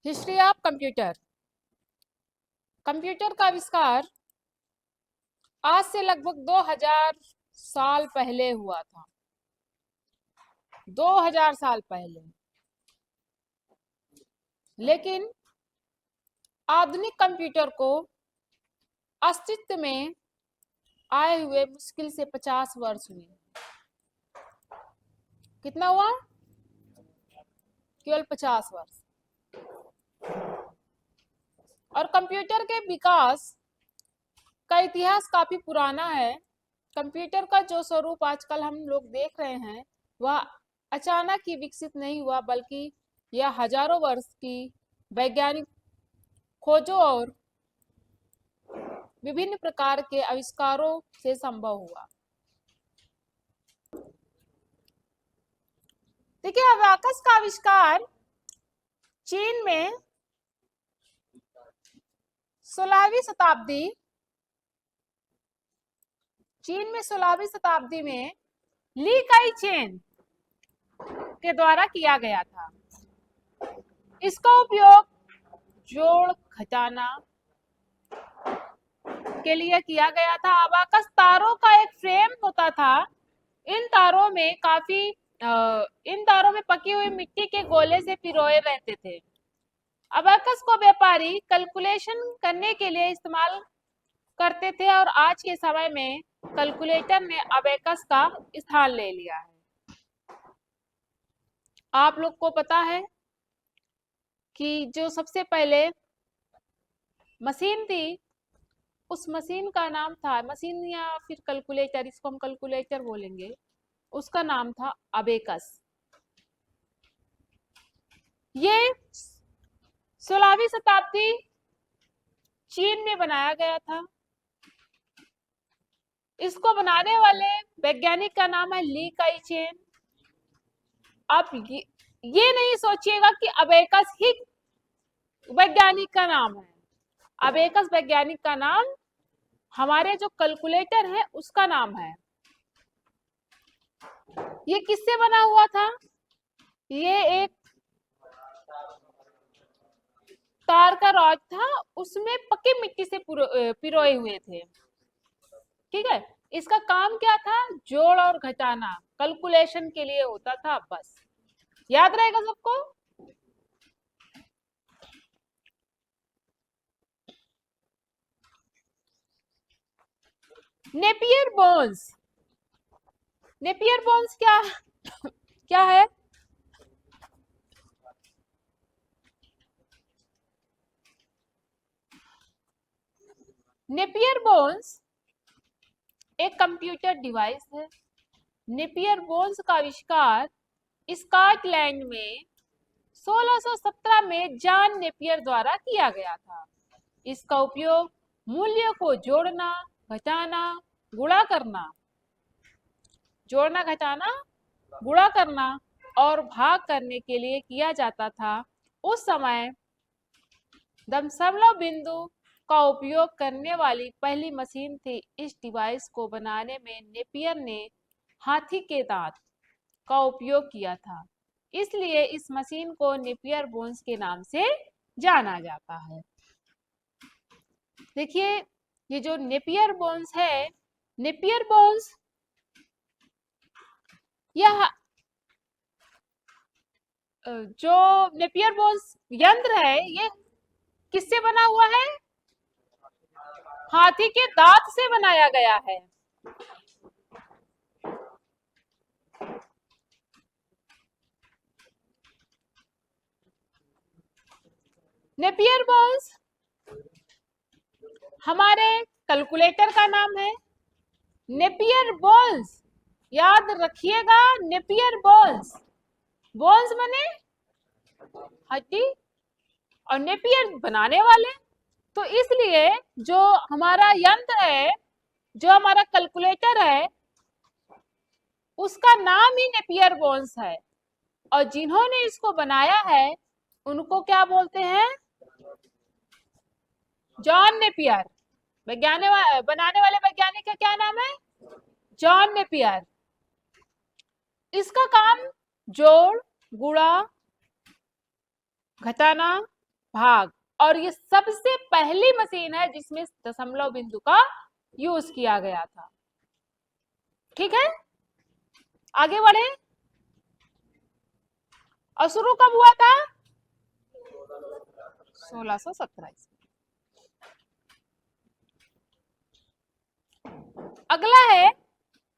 History of computer. Computer का आविष्कार आज से लगभग 2000 साल पहले हुआ था। 2000 साल पहले। लेकिन आधुनिक कंप्यूटर को अस्तित्व में आए हुए मुश्किल से 50 वर्ष हुए। कितना हुआ? केवल 50 वर्ष। और कंप्यूटर के विकास का इतिहास काफी पुराना है। कंप्यूटर का जो स्वरूप आजकल हम लोग देख रहे हैं वह अचानक ही विकसित नहीं हुआ, बल्कि यह हजारों वर्ष की वैज्ञानिक खोजों और विभिन्न प्रकार के आविष्कारों से संभव हुआ। देखिए, अबाकस का आविष्कार चीन में 16वीं शताब्दी में ली काई चेन के द्वारा किया गया था। इसका उपयोग जोड़ घटाना के लिए किया गया था। अबाकस तारों का एक फ्रेम होता था। इन तारों में पकी हुई मिट्टी के गोले से पिरोए रहते थे। अबाकस को व्यापारी कैलकुलेशन करने के लिए इस्तेमाल करते थे और आज के समय में कैलकुलेटर ने अबाकस का स्थान ले लिया है। आप लोग को पता है कि जो सबसे पहले मशीन थी, उस मशीन का नाम था, मशीन या फिर कैलकुलेटर, इसको हम कैलकुलेटर बोलेंगे, उसका नाम था अबेकस। ये 16वीं शताब्दी चीन में बनाया गया था। इसको बनाने वाले वैज्ञानिक का नाम है ली काई चेन। आप ये नहीं सोचिएगा कि अबेकस ही वैज्ञानिक का नाम है। अबेकस वैज्ञानिक का नाम हमारे जो कैलकुलेटर है उसका नाम है। ये किससे बना हुआ था? ये एक तार का रॉड था, उसमें पक्की मिट्टी से पिरोए हुए थे। ठीक है, इसका काम क्या था? जोड़ और घटाना, कैलकुलेशन के लिए होता था। बस याद रहेगा सबको। Napier bones. नेपियर बोन्स क्या है? नेपियर बोन्स एक कंप्यूटर डिवाइस है। नेपियर बोन्स का आविष्कार स्कॉटलैंड में 1617 में जॉन नेपियर द्वारा किया गया था। इसका उपयोग मूल्य को जोड़ना, घटाना, गुणा करना, गुणा करना और भाग करने के लिए किया जाता था। उस समय दशमलव बिंदु का उपयोग करने वाली पहली मशीन थी। इस डिवाइस को बनाने में नेपियर ने हाथी के दांत का उपयोग किया था, इसलिए इस मशीन को नेपियर बोन्स के नाम से जाना जाता है। देखिए, ये जो नेपियर बोन्स है, नेपियर बोन्स यह जो नेपियर बोन्स यंत्र है, ये किससे बना हुआ है? हाथी के दांत से बनाया गया है। नेपियर बोन्स हमारे कैलकुलेटर का नाम है। नेपियर बोन्स याद रखिएगा, नेपियर बोन्स, बोन्स माने हड्डी और नेपियर बनाने वाले। तो इसलिए जो हमारा यंत्र है, जो हमारा कैलकुलेटर है, उसका नाम ही नेपियर बोन्स है। और जिन्होंने इसको बनाया है उनको क्या बोलते हैं? John Napier. बनाने वाले वैज्ञानिक का क्या नाम है? John Napier. इसका काम जोड़, गुणा, घटाना भाग, और ये सबसे पहली मशीन है जिसमें दशमलव बिंदु का यूज किया गया था। ठीक है, आगे बढ़े। और शुरू कब हुआ था? 1617 ईस्वी। अगला है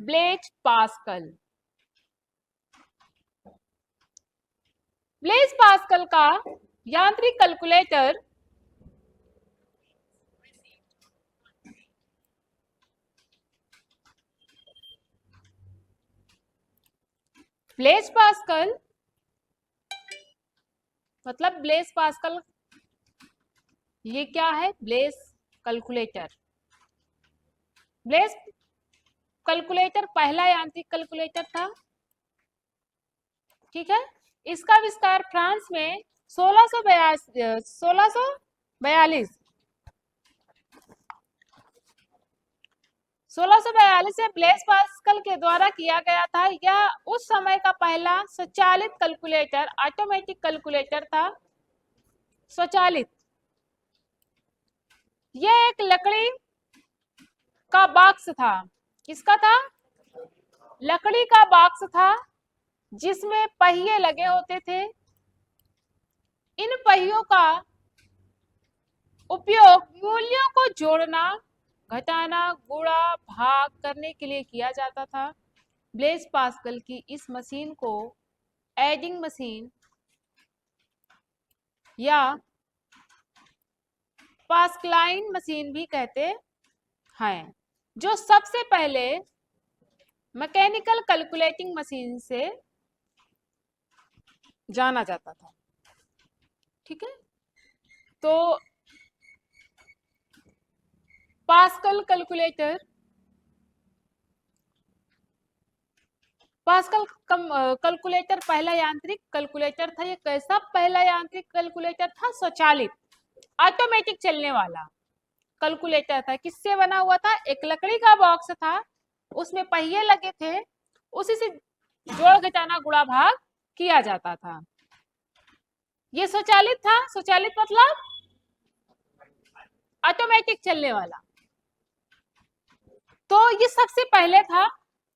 ब्लेज पास्कल। ब्लेज पास्कल का यांत्रिक कैलकुलेटर ब्लेज पास्कल मतलब ब्लेज पास्कल, ये क्या है? Blaze calculator. ब्लेज कैलकुलेटर पहला यांत्रिक कैलकुलेटर था। ठीक है, इसका आविष्कार फ्रांस में 1642 में ब्लेज पास्कल के द्वारा किया गया था। यह उस समय का पहला स्वचालित कैलकुलेटर, ऑटोमेटिक कैलकुलेटर था, स्वचालित। यह एक लकड़ी का बॉक्स था। किसका था? लकड़ी का बॉक्स था जिसमें पहिए लगे होते थे। इन पहियों का उपयोग मूल्यों को जोड़ना, घटाना, गुणा, भाग करने के लिए किया जाता था। ब्लेज पास्कल की इस मशीन को एडिंग मशीन या पास्कलाइन मशीन भी कहते हैं, जो सबसे पहले मैकेनिकल कैलकुलेटिंग मशीन से जाना जाता था। ठीक है, तो पास्कल कैलकुलेटर, पास्कल कैलकुलेटर पहला यांत्रिक कैलकुलेटर था। ये कैसा पहला यांत्रिक कैलकुलेटर था? स्वचालित, ऑटोमेटिक चलने वाला कैलकुलेटर था। किससे बना हुआ था? एक लकड़ी का बॉक्स था, उसमें पहिए लगे थे, उसी से जोड़ घटाना गुणा भाग किया जाता था। ये स्वचालित था। स्वचालित मतलब ऑटोमेटिक चलने वाला। तो ये सबसे पहले था,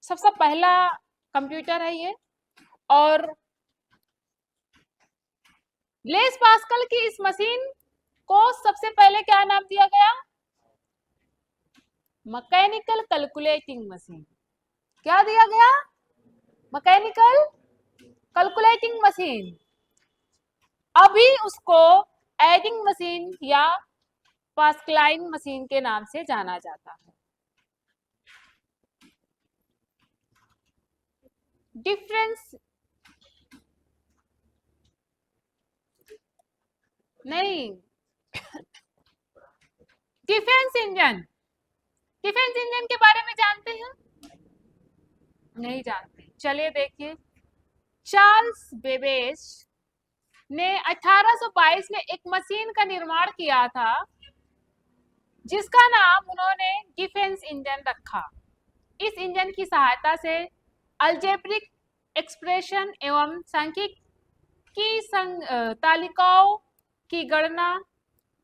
सबसे पहला कंप्यूटर है ये। और ब्लेज पास्कल की इस मशीन को सबसे पहले क्या नाम दिया गया? Mechanical calculating machine. क्या दिया गया? Mechanical calculating machine. अभी उसको एडिंग मशीन या पास्कलाइन मशीन के नाम से जाना जाता है। डिफरेंस नहीं, डिफेंस इंजन। डिफेंस इंजन के बारे में जानते हैं? नहीं जानते? चलिए देखिए, चार्ल्स बेबेज ने 1822 में एक मशीन का निर्माण किया था जिसका नाम उन्होंने डिफेंस इंजन रखा। इस इंजन की सहायता से अलजेब्रिक एक्सप्रेशन एवं सांख्यिकी तालिकाओं की गणना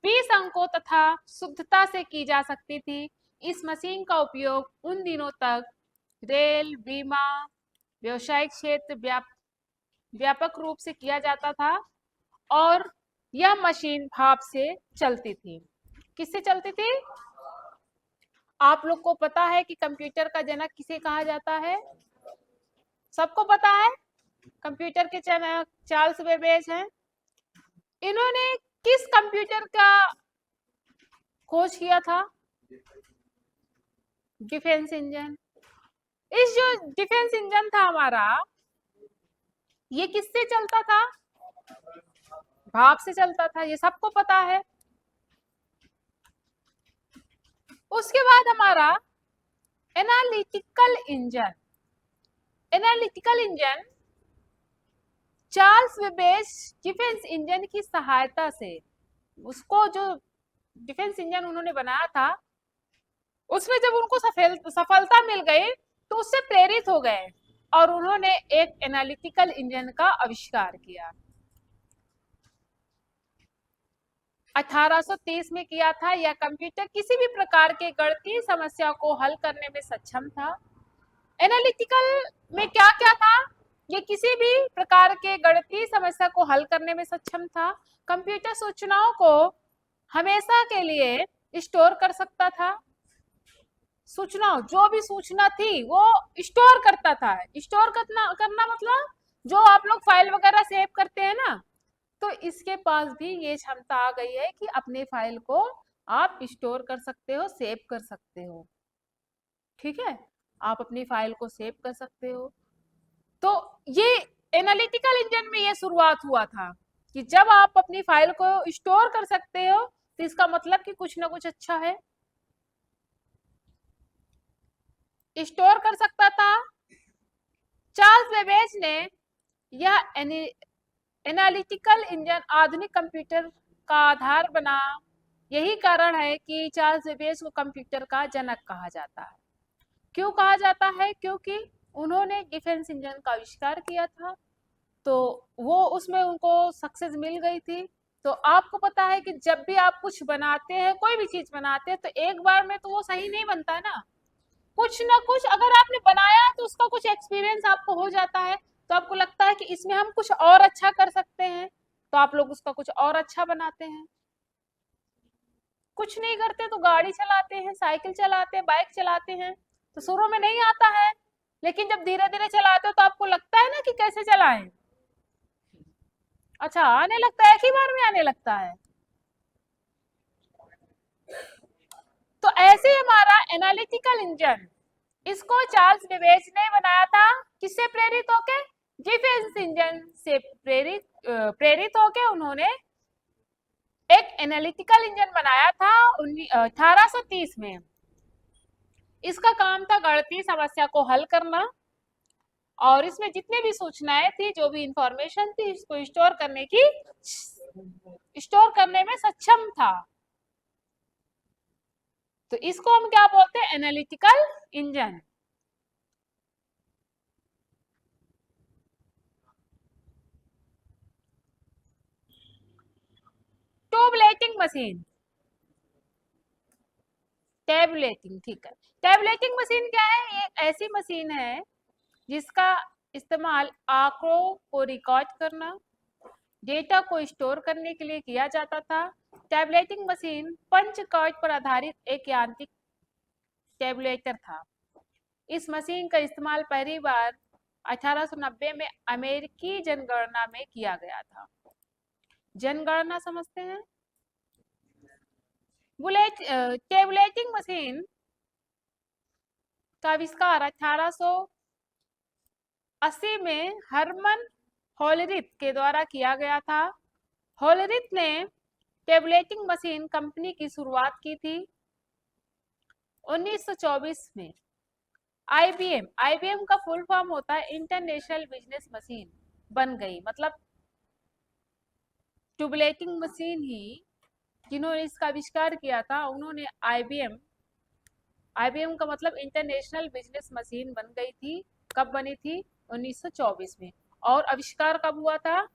20 अंकों तथा शुद्धता से की जा सकती थी। इस मशीन का उपयोग उन दिनों तक रेल, बीमा, व्यवसायिक क्षेत्र व्यापक रूप से किया जाता था। और यह मशीन भाप से चलती थी। किससे चलती थी? आप लोग को पता है कि कंप्यूटर का जनक किसे कहा जाता है? सबको पता है, कंप्यूटर के जनक चार्ल्स बेबेज हैं। इन्होंने किस कंप्यूटर का खोज किया था? Defence engine. इस जो डिफेंस इंजन था हमारा, ये किससे चलता था? भाप से चलता था, ये सबको पता है। उसके बाद हमारा analytical engine. Analytical engine Charles Babbage defence engine की सहायता से, उसको जो डिफेंस इंजन उन्होंने बनाया था, उसमें जब उनको सफलता मिल गई तो उससे प्रेरित हो गए और उन्होंने एक एनालिटिकल इंजन का आविष्कार किया। 1830 में किया था। यह कंप्यूटर किसी भी प्रकार के गणितीय समस्या को हल करने में सक्षम था। एनालिटिकल में क्या क्या था? ये किसी भी प्रकार के गणितीय समस्या को हल करने में सक्षम था। कंप्यूटर सूचनाओं को हमेशा के लिए स्टोर कर सकता था। सूचनाओं, जो भी सूचना थी वो स्टोर करता था। स्टोर करना मतलब जो आप लोग फाइल वगैरह सेव करते हैं ना, तो इसके पास भी ये क्षमता आ गई है कि अपने फाइल को आप स्टोर कर सकते हो, सेव कर सकते हो। ठीक है, आप अपनी फाइल को सेव कर सकते हो। तो ये एनालिटिकल इंजन में ये शुरुआत हुआ था कि जब आप अपनी फाइल को स्टोर कर सकते हो तो इसका मतलब कि कुछ ना कुछ अच्छा है। स्टोर कर सकता था। चार्ल्स बेबेज ने यह एनालिटिकल इंजन आधुनिक कंप्यूटर का आधार बना। यही कारण है कि चार्ल्स बेबेज को कंप्यूटर का जनक कहा जाता है। क्यों कहा जाता है? क्योंकि उन्होंने डिफेंस इंजन का आविष्कार किया था, तो वो उसमें उनको सक्सेस मिल गई थी। तो आपको पता है कि जब भी आप कुछ बनाते हैं, कोई भी चीज बनाते हैं, तो एक बार में तो वो सही नहीं बनता है ना। कुछ ना कुछ अगर आपने बनाया तो उसका कुछ एक्सपीरियंस आपको हो जाता है, तो आपको लगता है कि इसमें हम कुछ और अच्छा कर सकते हैं, तो आप लोग उसका कुछ और अच्छा बनाते हैं। कुछ नहीं करते तो गाड़ी चलाते हैं, साइकिल चलाते हैं, बाइक चलाते हैं, तो शुरू में नहीं आता है, लेकिन जब धीरे धीरे चलाते हो तो आपको लगता है ना कि कैसे चलाएं। अच्छा, आने लगता है, एक ही बार में आने लगता है। तो ऐसे हमारा एनालिटिकल इंजन, इसको चार्ल्स बेबेज ने बनाया था। किससे प्रेरित होके? डिफेंस इंजन से प्रेरित होके उन्होंने एक एनालिटिकल इंजन बनाया था 1830 में। इसका काम था गणितीय समस्या को हल करना, और इसमें जितने भी सूचनाएं थी, जो भी इंफॉर्मेशन थी, इसको स्टोर करने में सक्षम था। तो इसको हम क्या बोलते हैं? Analytical engine. Tabulating machine, tabulating, ठीक है। टैबुलेटिंग मशीन क्या है? ये ऐसी मशीन है जिसका इस्तेमाल आंकड़ों को रिकॉर्ड करना, डेटा को स्टोर करने के लिए किया जाता था। टैबुलेटिंग मशीन पंच कार्ड पर आधारित एक यांत्रिक टैबुलेटर था। इस मशीन का इस्तेमाल पहली बार 1890 में अमेरिकी जनगणना में किया गया था। जनगणना समझते हैं? बुलेट टेबुलेटिंग मशीन का आविष्कार 1880 में हरमन होलरिथ के द्वारा किया गया था। होलरिथ ने टेबुलेटिंग मशीन कंपनी की शुरुआत की थी। 1924 में आईबीएम का फुल फॉर्म होता है इंटरनेशनल बिजनेस मशीन, बन गई। मतलब ट्यूबलेटिंग मशीन ही जिन्होंने इसका आविष्कार किया था, उन्होंने आईबीएम का मतलब इंटरनेशनल बिजनेस मशीन बन गई थी। कब बनी थी? 1924 में। और आविष्कार कब हुआ था?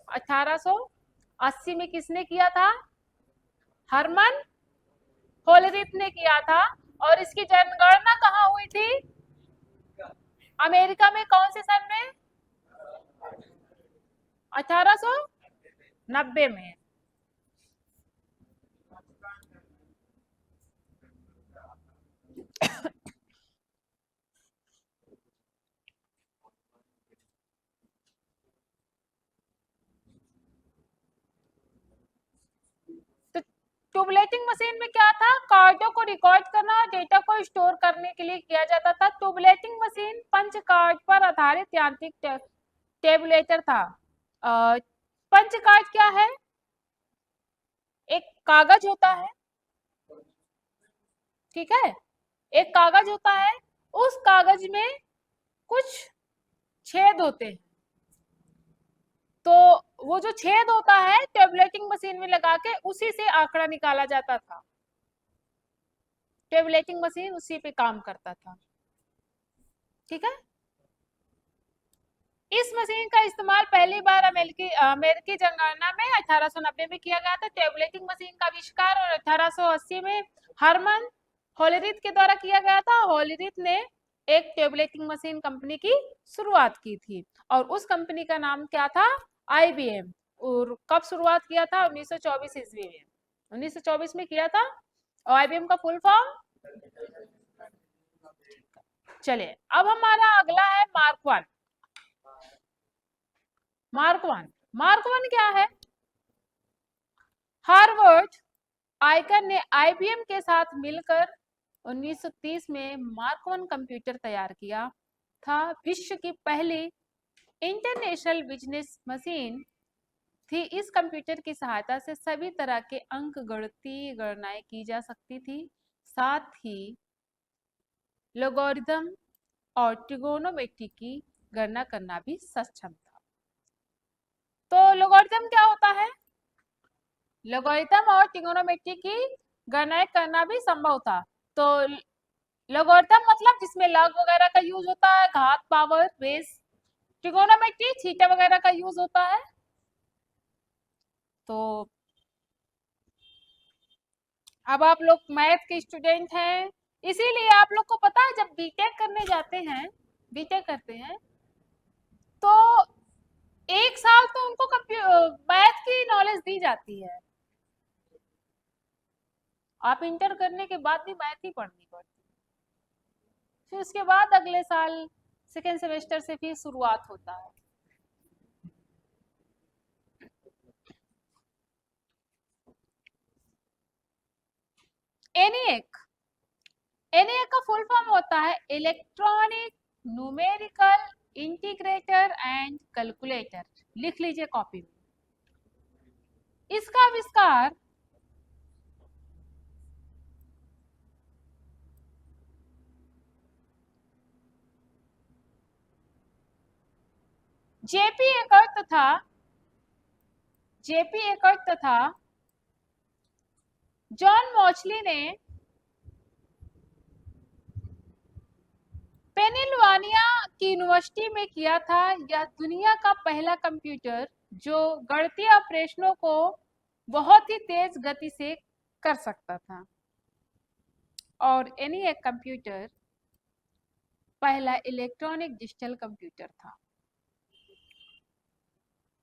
1880 में। किसने किया था? हरमन होलरिथ ने किया था। और इसकी जनगणना कहाँ हुई थी? अमेरिका में। कौन से सन में? 1890 में। तो ट्यूबलेटिंग मशीन में क्या था? कार्डों को रिकॉर्ड करना और डेटा को स्टोर करने के लिए किया जाता था। ट्यूबलेटिंग मशीन पंच कार्ड पर आधारित यांत्रिक टेबुलेटर था। पंच कार्ड क्या है? एक कागज होता है, ठीक है, एक कागज होता है, उस कागज में कुछ छेद होते हैं, तो वो जो छेद होता है टेबुलेटिंग मशीन में लगा के उसी से आंकड़ा निकाला जाता था। टेबुलेटिंग मशीन उसी पे काम करता था। ठीक है, इस मशीन का इस्तेमाल पहली बार अमेरिकी जनगणना में 1890 में किया गया था। टेबलेटिंग मशीन का आविष्कार और 1880 में हरमन होलरिथ के द्वारा किया गया था। होलरिथ ने एक टेबलेटिंग मशीन कंपनी की शुरुआत की थी और उस कंपनी का नाम क्या था? IBM। और कब शुरुआत किया था? 1924 ईस्वी में, 1924 में किया था। और IBM का फुल फॉर्म? चलिए, अब हमारा अगला है मार्क वन। मार्क वन क्या है? हार्वर्ड आइकन ने IBM के साथ मिलकर 1930 में मार्क वन कंप्यूटर तैयार किया था। विश्व की पहली इंटरनेशनल बिजनेस मशीन थी। इस कंप्यूटर की सहायता से सभी तरह के अंकगणितीय गणनाएं की जा सकती थी, साथ ही लोगरिथम और ट्रिगोनोमेट्री की गणना करना भी सक्षम था। तो लोगरिथम क्या होता है? लोगरिथम और ट्रिगोनोमेट्री की गणना करना भी संभव था। तो लोगरिथम मतलब जिसमें लॉग वगैरह का यूज होता है, घात, पावर, बेस। ट्रिगोनोमेट्री थीटा वगैरह का यूज होता है। तो अब आप लोग मैथ के स्टूडेंट हैं, इसीलिए आप लोग को पता है जब बीटेक करने जाते हैं, बीटेक करते हैं, तो एक साल तो उनको मैथ की नॉलेज दी जाती है। आप इंटर करने के बाद भी मैथ ही पढ़नी पड़ती है। फिर उसके बाद अगले साल सेकेंड सेमेस्टर से फिर शुरुआत होता है। एनिएक का फुल फॉर्म होता है electronic numerical integrator and calculator. लिख लीजिए कॉपी में। इसका आविष्कार जेपी एकर्ट तथा जॉन मॉचली ने पेनिल्वानिया की यूनिवर्सिटी में किया था। यह दुनिया का पहला कंप्यूटर जो गणितीय ऑपरेशनों को बहुत ही तेज गति से कर सकता था। और एनिएक कंप्यूटर पहला इलेक्ट्रॉनिक डिजिटल कंप्यूटर था।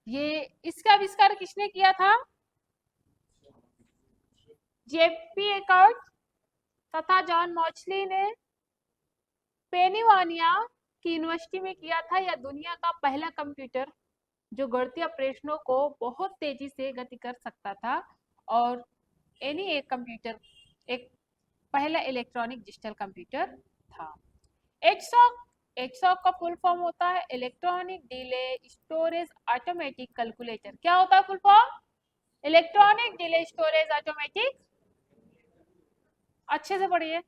ये इसका आविष्कार किसने किया था? जेपी एकर्ट तथा जॉन मॉचली ने पेनिल्वानिया की यूनिवर्सिटी में किया था। यह दुनिया का पहला कंप्यूटर जो गणितीय ऑपरेशनों को बहुत तेजी से गति कर सकता था। और एनिएक कंप्यूटर एक पहला इलेक्ट्रॉनिक डिजिटल कंप्यूटर था। एचसॉक का फुल फॉर्म होता है electronic delay storage automatic calculator. क्या होता है full form? Electronic delay storage automatic. अच्छे से पढ़िए।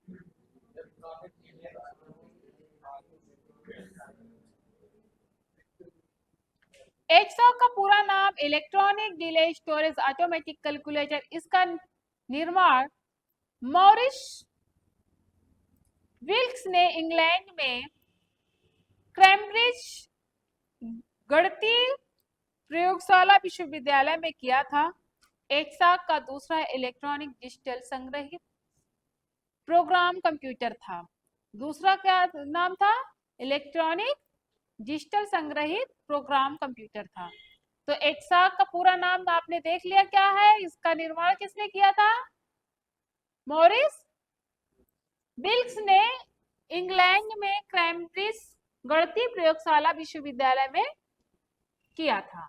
एचसॉक का पूरा नाम electronic delay storage automatic calculator. इसका निर्माण मॉरिस विल्क्स ने इंग्लैंड में कैम्ब्रिज गणितीय प्रयोगशाला विश्वविद्यालय में किया था। एचसॉक का दूसरा इलेक्ट्रॉनिक डिजिटल संग्रहित प्रोग्राम कंप्यूटर था। दूसरा क्या नाम था? इलेक्ट्रॉनिक डिजिटल संग्रहित प्रोग्राम कंप्यूटर था। तो एचसॉक का पूरा नाम आपने देख लिया क्या है। इसका निर्माण किसने किया था? मॉरिस विल्क्स ने इंग्लैंड में कैम्ब्रिज गणितीय प्रयोगशाला विश्वविद्यालय में किया था।